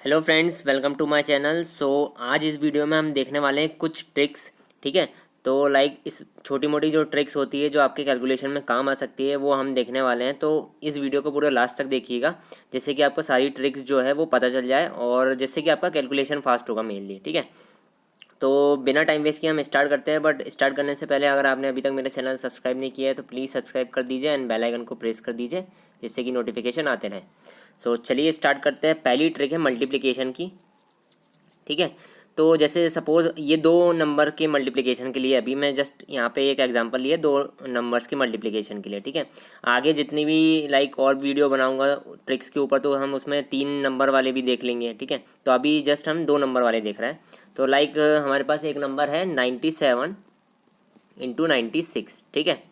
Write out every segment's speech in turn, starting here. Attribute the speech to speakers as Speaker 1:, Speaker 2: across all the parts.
Speaker 1: Hello friends, welcome to my channel. आज इस video में हम देखने वाले हैं कुछ ट्रिक्स। ठीक है, तो इस छोटी मोटी जो ट्रिक्स होती है जो आपके कैलकुलेशन में काम आ सकती है वो हम देखने वाले हैं। तो इस वीडियो को पूरा लास्ट तक देखिएगा, जिससे कि आपको सारी ट्रिक्स जो है वो पता चल जाए और जिससे कि आपका कैलकुलेशन फास्ट होगा मेनली। ठीक है, तो बिना टाइम वेस्ट किए हम स्टार्ट करते हैं। बट स्टार्ट करने से पहले अगर आपने अभी तक मेरा चैनल सब्सक्राइब नहीं किया है तो प्लीज़ सब्सक्राइब कर दीजिए एंड बेल आइकन को प्रेस कर दीजिए, जिससे कि नोटिफिकेशन आते रहें। चलिए स्टार्ट करते हैं। पहली ट्रिक है मल्टीप्लिकेशन की। ठीक है, तो जैसे सपोज़ ये दो नंबर के मल्टीप्लिकेशन के लिए अभी मैं जस्ट यहाँ पे एक एग्जांपल लिए दो नंबर्स के मल्टीप्लिकेशन के लिए। ठीक है, आगे जितनी भी और वीडियो बनाऊंगा ट्रिक्स के ऊपर तो हम उसमें 3 नंबर वाले भी देख लेंगे। ठीक है, तो अभी जस्ट हम 2 नंबर वाले देख रहे हैं। तो हमारे पास एक नंबर है 97 × 96। ठीक है,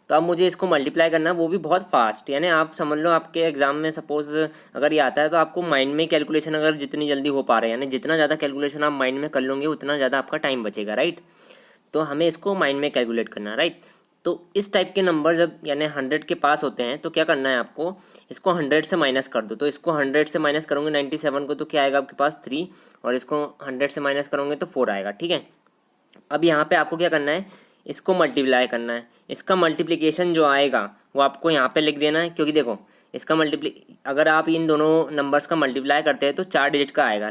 Speaker 1: तो अब मुझे इसको मल्टीप्लाई करना, वो भी बहुत फास्ट। यानी आप समझ लो आपके एग्जाम में सपोज अगर ये आता है तो आपको माइंड में कैलकुलेशन अगर जितनी जल्दी हो पा रहे हैं, यानी जितना ज़्यादा कैलकुलेशन आप माइंड में कर लोगे उतना ज़्यादा आपका टाइम बचेगा। राइट, तो हमें इसको माइंड में कैलकुलेट करना है। राइट, तो इस टाइप के नंबर जब यानी 100 के पास होते हैं तो क्या करना है आपको, इसको 100 से माइनस कर दो। तो इसको 100 से माइनस करोगे 97 को तो क्या आएगा आपके पास 3, और इसको 100 से माइनस करोगे तो 4 आएगा। ठीक है, अब यहाँ पे आपको क्या करना है, इसको मल्टीप्लाई करना है। इसका मल्टीप्लिकेशन जो आएगा वो आपको यहाँ पे लिख देना है, क्योंकि देखो इसका अगर आप इन दोनों नंबर्स का मल्टीप्लाई करते हैं तो 4 डिजिट का आएगा।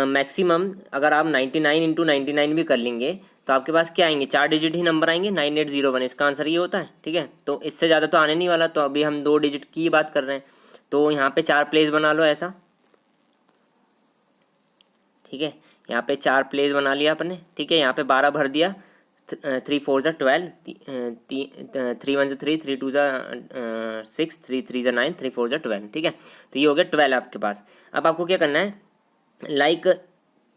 Speaker 1: मैक्सिमम अगर आप 99 × 99 भी कर लेंगे तो आपके पास क्या आएंगे, 4 डिजिट ही नंबर आएंगे, 9801। इसका आंसर ये होता है। ठीक है, तो इससे ज़्यादा तो आने नहीं वाला, तो अभी हम 2 डिजिट की बात कर रहे हैं। तो यहाँ पे 4 प्लेस बना लो ऐसा। ठीक है, यहाँ पे 4 प्लेस बना लिया आपने। ठीक है, यहाँ पे 12 भर दिया। 3 4 ज़ा 12, 3 1 ज़ा 3, 3 2 ज़ा 6, 3 3 ज़ा 9, 3 4 ज़ा 12। ठीक है, तो ये हो गया 12 आपके पास। अब आपको क्या करना है,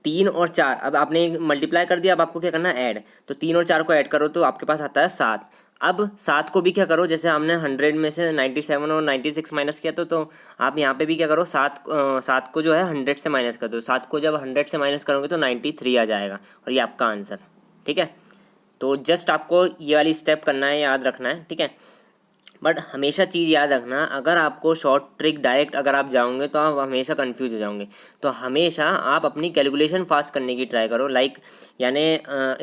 Speaker 1: 3 और 4, अब आपने मल्टीप्लाई कर दिया, अब आपको क्या करना है, ऐड। तो 3 और 4 को ऐड करो तो आपके पास आता है 7। अब 7 को भी क्या करो, जैसे हमने 100 में से 97 और 96 माइनस किया तो आप यहाँ पे भी क्या करो, 7 को जो है 100 से माइनस कर दो। 7 को जब 100 से माइनस करोगे तो 93 आ जाएगा और ये आपका आंसर। ठीक है, तो जस्ट आपको ये वाली स्टेप करना है, याद रखना है। ठीक है, बट हमेशा चीज़ याद रखना, अगर आपको शॉर्ट ट्रिक डायरेक्ट अगर आप जाओगे तो आप हमेशा कंफ्यूज हो जाओगे। तो हमेशा आप अपनी कैलकुलेशन फास्ट करने की ट्राई करो। यानी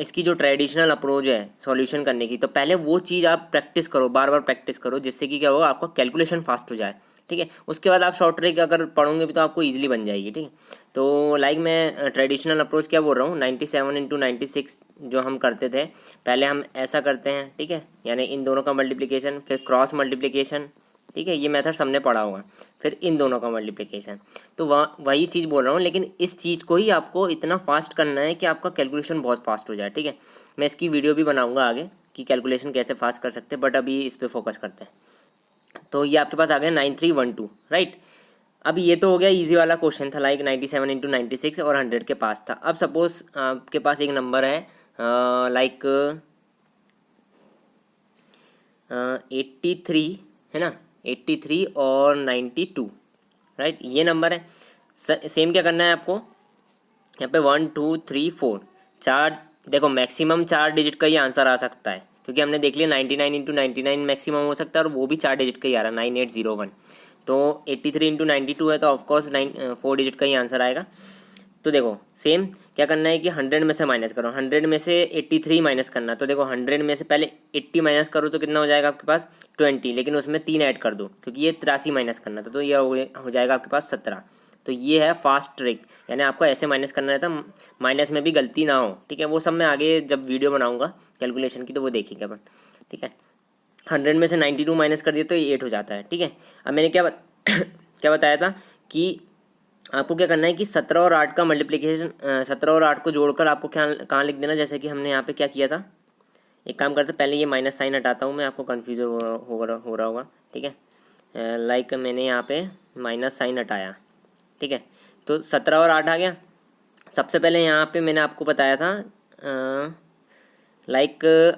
Speaker 1: इसकी जो ट्रेडिशनल अप्रोच है सॉल्यूशन करने की, तो पहले वो चीज़ आप प्रैक्टिस करो, बार बार प्रैक्टिस करो, जिससे कि क्या होगा, आपका कैलकुलेशन फास्ट हो जाए। ठीक है, उसके बाद आप शॉर्ट ट्रिक अगर पढ़ोगे भी तो आपको ईजिली बन जाएगी। ठीक है, तो मैं ट्रेडिशनल अप्रोच क्या बोल रहा हूँ, 97 × 96 जो हम करते थे पहले, हम ऐसा करते हैं। ठीक है, यानी इन दोनों का मल्टीप्लिकेशन, फिर क्रॉस मल्टीप्लिकेशन। ठीक है, ये मेथड सबने पढ़ा होगा, फिर इन दोनों का मल्टीप्लिकेशन। तो वही चीज़ बोल रहा हूँ, लेकिन इस चीज़ को ही आपको इतना फास्ट करना है कि आपका कैलकुलेशन बहुत फास्ट हो जाए। ठीक है, मैं इसकी वीडियो भी बनाऊँगा आगे कि कैलकुलेशन कैसे फास्ट कर सकते हैं, बट अभी इस पर फोकस करते हैं। तो ये आपके पास आ गया 9312। राइट, अब ये तो हो गया इजी वाला क्वेश्चन था, 97 × 96 और 100 के पास था। अब सपोज आपके पास एक नंबर है 83 है ना, 83 और 92। राइट, ये नंबर है। सेम क्या करना है आपको, यहाँ पे 1 2 3 4 4, देखो मैक्सिमम 4 डिजिट का ही आंसर आ सकता है, क्योंकि हमने देख लिया 99 × 99 मैक्सिमम हो सकता है और वो भी 4 डिजिट का ही आ रहा है, 9801। तो 83 × 92 है तो ऑफकोर्स 4 डिजिट का ही आंसर आएगा। तो देखो सेम क्या करना है कि 100 में से माइनस करो, 100 में से 83 माइनस करना। तो देखो 100 में से पहले 80 माइनस करो तो कितना हो जाएगा आपके पास 20, लेकिन उसमें 3 ऐड कर दो क्योंकि ये 83 माइनस करना था, तो ये हो जाएगा आपके पास 17। तो ये है फास्ट ट्रिक, यानी आपको ऐसे माइनस करना रहता, माइनस में भी गलती ना हो। ठीक है, वो सब मैं आगे जब वीडियो बनाऊँगा कैलकुलेशन की तो वो देखेंगे अपन। ठीक है, 100 में से 92 माइनस कर दिया तो ये 8 हो जाता है। ठीक है, अब मैंने क्या बताया था कि आपको क्या करना है कि 17 और 8 का मल्टीप्लिकेशन, 17 और 8 को जोड़कर आपको क्या कहाँ लिख देना, जैसे कि हमने यहाँ पे क्या किया था। एक काम करते पहले ये माइनस साइन हटाता हूँ मैं, आपको कन्फ्यूजन हो रहा होगा। ठीक है, मैंने यहाँ पे माइनस साइन हटाया। ठीक है, तो 17 और 8 आ गया। सबसे पहले यहाँ पे मैंने आपको बताया था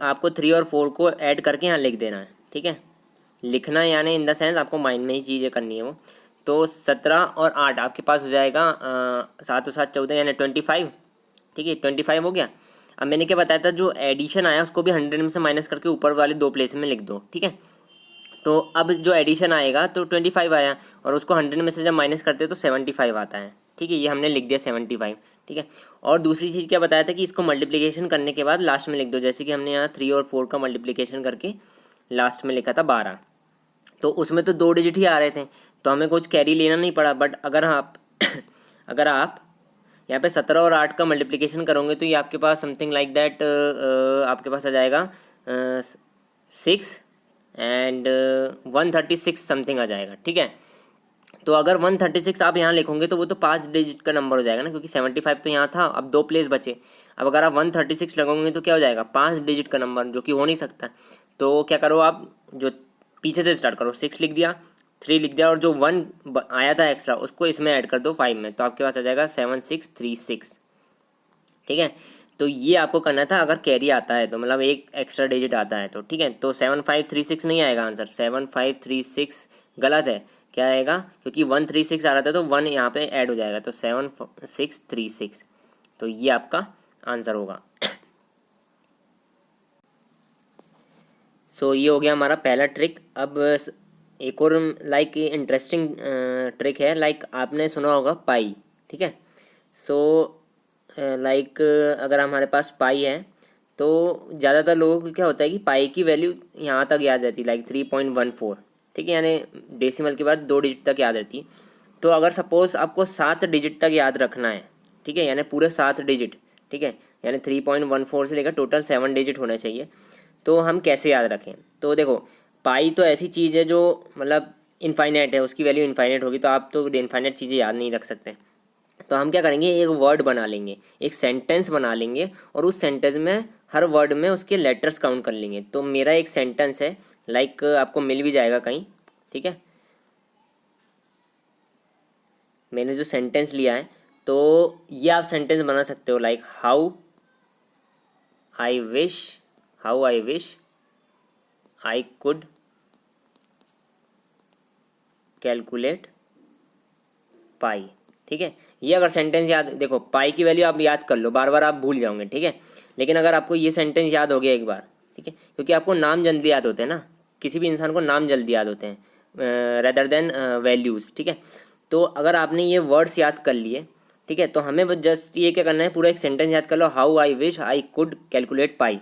Speaker 1: आपको 3 और 4 को ऐड करके यहाँ लिख देना है। ठीक है, लिखना यानी इन द सेंस आपको माइंड में ही चीज़ें करनी है वो। तो 17 और 8 आपके पास हो जाएगा 7 और 7 14 यानी 25। ठीक है, 25 हो गया। अब मैंने क्या बताया था, जो एडिशन आया उसको भी 100 में से माइनस करके ऊपर वाले 2 प्लेस में लिख दो। ठीक है, तो अब जो एडिशन आएगा तो 25 आया और उसको 100 में से जब माइनस करते हैं तो 75 आता है। ठीक है, ये हमने लिख दिया 75, ठीक है। और दूसरी चीज़ क्या बताया था कि इसको मल्टीप्लिकेशन करने के बाद लास्ट में लिख दो, जैसे कि हमने यहाँ 3 और 4 का मल्टीप्लिकेशन करके लास्ट में लिखा था 12, तो उसमें तो 2 डिजिट ही आ रहे थे, तो हमें कुछ कैरी लेना नहीं पड़ा। बट अगर आप अगर आप यहाँ पे 17 और 8 का मल्टीप्लिकेशन करोगे तो ये आपके पास समथिंग लाइक दैट आपके पास आ जाएगा 6 एंड 136 समथिंग आ जाएगा, ठीक है। तो अगर 136 आप यहाँ लिखोगे तो वो तो 5 डिजिट का नंबर हो जाएगा ना, क्योंकि 75 तो यहाँ था, अब 2 प्लेस बचे। अब अगर आप 136 लगोगे तो क्या हो जाएगा, 5 डिजिट का नंबर, जो कि हो नहीं सकता। तो क्या करो आप, जो पीछे से स्टार्ट करो, 6 लिख दिया, 3 लिख दिया, और जो 1 आया था एक्स्ट्रा उसको इसमें ऐड कर दो 5 में, तो आपके पास आ जाएगा 7636, ठीक है। तो ये आपको करना था अगर कैरी आता है तो, मतलब एक एक्स्ट्रा डिजिट आता है तो, ठीक है। तो 7536 नहीं आएगा आंसर, 7536 गलत है। क्या आएगा, क्योंकि 136 आ रहा था तो 1 यहाँ पे ऐड हो जाएगा, तो 7636, तो ये आपका आंसर होगा। सो ये हो गया हमारा पहला ट्रिक। अब एक और लाइक इंटरेस्टिंग ट्रिक है, लाइक आपने सुना होगा पाई, ठीक है। सो लाइक अगर हमारे पास पाई है तो ज़्यादातर लोगों को क्या होता है कि पाई की वैल्यू यहाँ तक याद रहती है, लाइक 3.14, ठीक है, यानी डेसिमल के बाद 2 डिजिट तक याद रहती है। तो अगर सपोज़ आपको 7 डिजिट तक याद रखना है, ठीक है, यानी पूरे 7 डिजिट, ठीक है, यानी 3.14 से लेकर टोटल 7 डिजिट होना चाहिए, तो हम कैसे याद रखें। तो देखो, पाई तो ऐसी चीज़ है जो मतलब इनफाइनाइट है, उसकी वैल्यू इनफाइनाइट होगी, तो आप तो इनफाइनाइट चीज़ें याद नहीं रख सकते। तो हम क्या करेंगे, एक वर्ड बना लेंगे, एक सेंटेंस बना लेंगे, और उस सेंटेंस में हर वर्ड में उसके लेटर्स काउंट कर लेंगे। तो मेरा एक सेंटेंस है, लाइक आपको मिल भी जाएगा कहीं, ठीक है। मैंने जो सेंटेंस लिया है, तो ये आप सेंटेंस बना सकते हो, like how I wish I could calculate pi, ठीक है। ये अगर सेंटेंस याद, देखो पाई की वैल्यू आप याद कर लो, बार बार आप भूल जाओगे, ठीक है। लेकिन अगर आपको ये सेंटेंस याद हो गया एक बार, ठीक है, क्योंकि आपको नाम जल्दी याद होते हैं ना, किसी भी इंसान को नाम जल्दी याद होते हैं रेदर देन वैल्यूज़, ठीक है। तो अगर आपने ये वर्ड्स याद कर लिए, ठीक है, तो हमें बस जस्ट ये क्या करना है, पूरा एक सेंटेंस याद कर लो, how I wish I could calculate pi.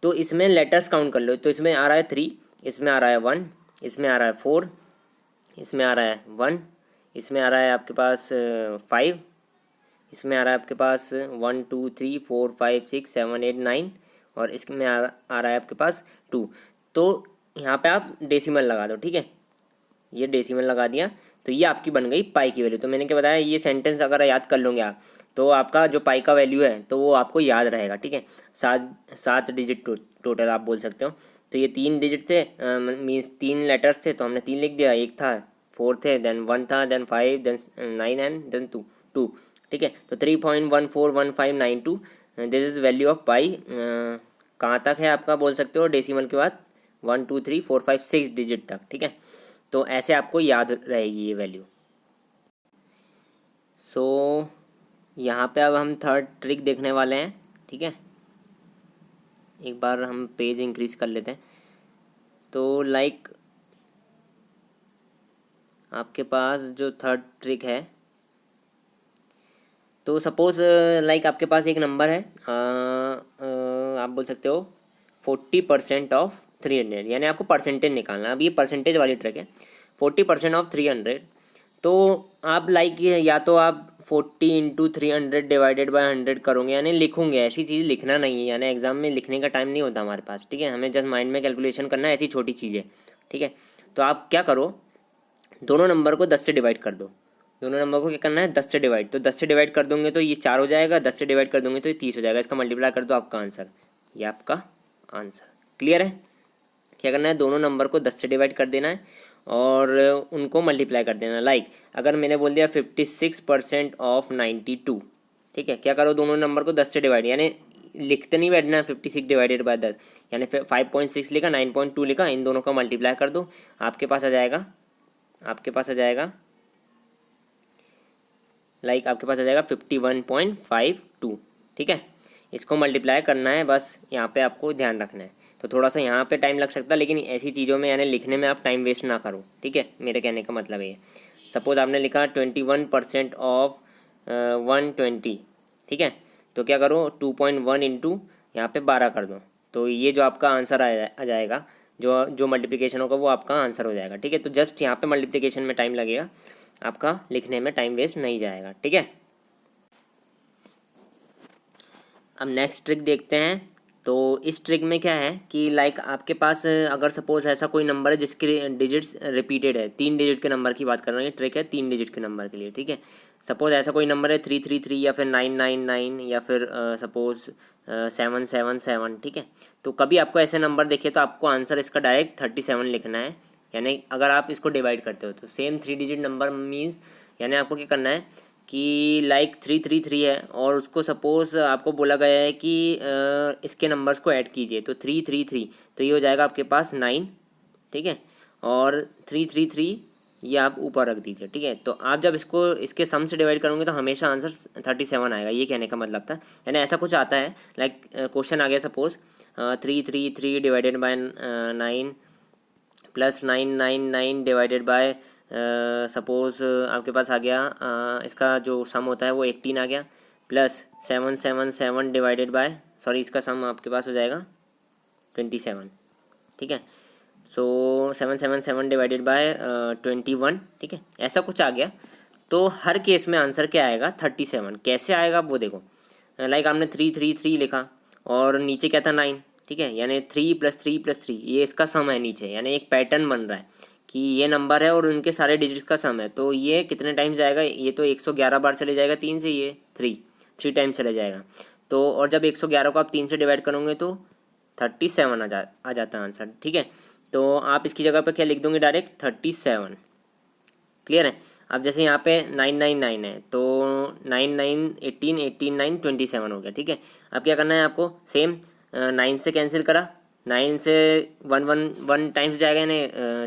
Speaker 1: तो इसमें लेटर्स काउंट कर लो, तो इसमें आ रहा है 3, इसमें आ रहा है 1, इसमें आ रहा है 4, इसमें आ रहा है 1, इसमें आ रहा है आपके पास 5, इसमें आ रहा है आपके पास 1 2 3 4 5 6 7 8 9, और इसमें आ रहा है आपके पास 2। तो यहाँ पे आप डेसिमल लगा दो, ठीक है, ये डेसिमल लगा दिया, तो ये आपकी बन गई पाई की वैल्यू। तो मैंने क्या बताया, ये सेंटेंस अगर याद कर लोगे आप, तो आपका जो पाई का वैल्यू है तो वो आपको याद रहेगा, ठीक है। 7 डिजिट टोटल आप बोल सकते हो। तो ये 3 डिजिट थे, मीन्स 3 लेटर्स थे, तो हमने 3 लिख दिया, एक था, 4 थे, देन 1 था, देन 5, देन 9 एंड देन 2, ठीक है। तो 3.141592 दिस इज़ वैल्यू ऑफ पाई। कहाँ तक है आपका बोल सकते हो, डेसिमल के बाद 1 2 3 4 5 6 डिजिट तक, ठीक है। तो ऐसे आपको याद रहेगी ये वैल्यू। सो यहाँ पे अब हम थर्ड ट्रिक देखने वाले हैं, ठीक है। एक बार हम पेज इंक्रीज कर लेते हैं। तो लाइक आपके पास जो थर्ड ट्रिक है, तो सपोज़ लाइक आपके पास एक नंबर है, आप बोल सकते हो 40% ऑफ 300, यानी आपको परसेंटेज निकालना है। अब ये परसेंटेज वाली ट्रिक है, 40% ऑफ 300। तो आप लाइक या तो आप 40 इंटू 300 डिवाइडेड बाई 100 करोगे, यानी लिखोगे, ऐसी चीज़ लिखना नहीं है, यानी एग्जाम में लिखने का टाइम नहीं होता हमारे पास, ठीक है। हमें जस्ट माइंड में कैलकुलेशन करना है, ऐसी छोटी चीज़ें, ठीक है। तो आप क्या करो, दोनों नंबर को 10 से डिवाइड कर दो। दोनों नंबर को क्या करना है, 10 से डिवाइड। तो 10 से डिवाइड कर दोगे तो ये 4 हो जाएगा, 10 से डिवाइड कर दोगे तो ये 30 हो जाएगा। इसका मल्टीप्लाई कर दो, आपका आंसर, ये आपका आंसर। क्लियर है। क्या करना है, दोनों नंबर को 10 से डिवाइड कर देना है और उनको मल्टीप्लाई कर देना। लाइक अगर मैंने बोल दिया 56% ऑफ 92, ठीक है, क्या करो, दोनों नंबर को 10 से डिवाइड, यानी लिखते नहीं बैठना है 56 डिवाइडेड बाय 10, यानी 5.6 लिखा, 9.2 लिखा, इन दोनों का मल्टीप्लाई कर दो, आपके पास आ जाएगा, आपके पास आ जाएगा लाइक आपके पास आ जाएगा 51.52, ठीक है। इसको मल्टीप्लाई करना है, बस यहाँ पे आपको ध्यान रखना है। तो थोड़ा सा यहाँ पे टाइम लग सकता है, लेकिन ऐसी चीज़ों में यानी लिखने में आप टाइम वेस्ट ना करो, ठीक है। मेरे कहने का मतलब ये है, सपोज़ आपने लिखा 21% ऑफ 120, ठीक है। तो क्या करो 2.1 इंटू यहाँ पे 12 कर दो, तो ये जो आपका आंसर आ जाएगा, जो जो मल्टीप्लिकेशन होगा वो आपका आंसर हो जाएगा, ठीक है। तो जस्ट यहाँ पे मल्टीप्लिकेशन में टाइम लगेगा, आपका लिखने में टाइम वेस्ट नहीं जाएगा, ठीक है। अब नेक्स्ट ट्रिक देखते हैं। तो इस ट्रिक में क्या है कि लाइक आपके पास अगर सपोज ऐसा कोई नंबर है जिसके डिजिट्स रिपीटेड है, 3 डिजिट के नंबर की बात कर रहा हूँ, ये ट्रिक है 3 डिजिट के नंबर के लिए, ठीक है। सपोज ऐसा कोई नंबर है 333 या फिर 999 या फिर सपोज 777, ठीक है। तो कभी आपको ऐसे नंबर देखे तो आपको आंसर इसका डायरेक्ट 37 लिखना है, यानी अगर आप इसको डिवाइड करते हो तो सेम 3 डिजिट नंबर मीन्स, यानी आपको क्या करना है कि लाइक 333 है और उसको सपोज़ आपको बोला गया है कि इसके नंबर्स को ऐड कीजिए, तो 333, तो ये हो जाएगा आपके पास 9, ठीक है। और 333 ये आप ऊपर रख दीजिए, ठीक है। तो आप जब इसको इसके सम से डिवाइड करोगे तो हमेशा आंसर 37 आएगा, ये कहने का मतलब था। यानी ऐसा कुछ आता है लाइक क्वेश्चन आ गया suppose 333 divided by 9 plus 999 divided by suppose आपके पास आ गया इसका जो सम होता है वो 18 आ गया, प्लस 777 डिवाइडेड बाय, सॉरी इसका सम आपके पास हो जाएगा 27, ठीक है। सो 777 डिवाइडेड बाय 21, ठीक है, ऐसा कुछ आ गया। तो हर केस में आंसर क्या आएगा 37, कैसे आएगा वो देखो। लाइक आपने 333 लिखा और नीचे क्या था 9, ठीक है, यानी 3 + 3 + 3 ये इसका सम है नीचे, यानी एक पैटर्न बन रहा है कि ये नंबर है और उनके सारे डिजिट्स का सम है। तो ये कितने टाइम्स जाएगा, ये तो 111 बार चले जाएगा 3 से, ये 3 टाइम्स चले जाएगा। तो और जब 111 को आप 3 से डिवाइड करोगे तो 37 आ जाता है आंसर, ठीक है। तो आप इसकी जगह पर क्या लिख दोगे डायरेक्ट 37, क्लियर है। अब जैसे यहाँ पे 999 है तो 9 9 18 18 9 27 हो गया, ठीक है। अब क्या करना है आपको, सेम 9 से कैंसिल करा, 9 से 1 टाइम्स जाएगा, यानी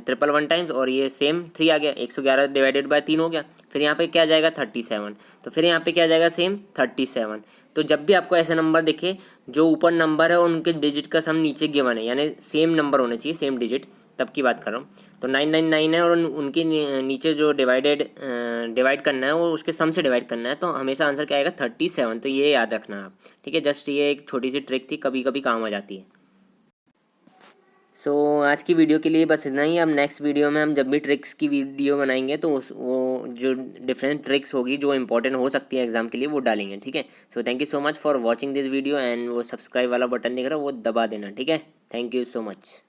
Speaker 1: 111 टाइम्स, और ये सेम 3 आ गया, 111 डिवाइडेड बाय 3 हो गया। फिर यहाँ पे क्या जाएगा 37, तो फिर यहाँ पे क्या जाएगा सेम 37। तो जब भी आपको ऐसे नंबर दिखे जो ऊपर नंबर है और उनके डिजिट का सम नीचे गिवन है, यानी सेम नंबर होने चाहिए, सेम डिजिट, तब की बात कर रहा हूँ। तो 999 है और उनके नीचे जो डिवाइड करना है वो उसके सम से डिवाइड करना है, तो हमेशा आंसर क्या आएगा 37। तो ये याद रखना आप, ठीक है। जस्ट ये एक छोटी सी ट्रिक थी, कभी कभी काम आ जाती है। सो आज की वीडियो के लिए बस इतना ही। अब नेक्स्ट वीडियो में हम जब भी ट्रिक्स की वीडियो बनाएंगे तो वो जो डिफरेंट ट्रिक्स होगी जो इंपॉर्टेंट हो सकती है एग्जाम के लिए वो डालेंगे, ठीक है। So thank you so much for watching this video, and वो सब्सक्राइब वाला बटन दिख रहा है वो दबा देना, ठीक है। Thank you so much.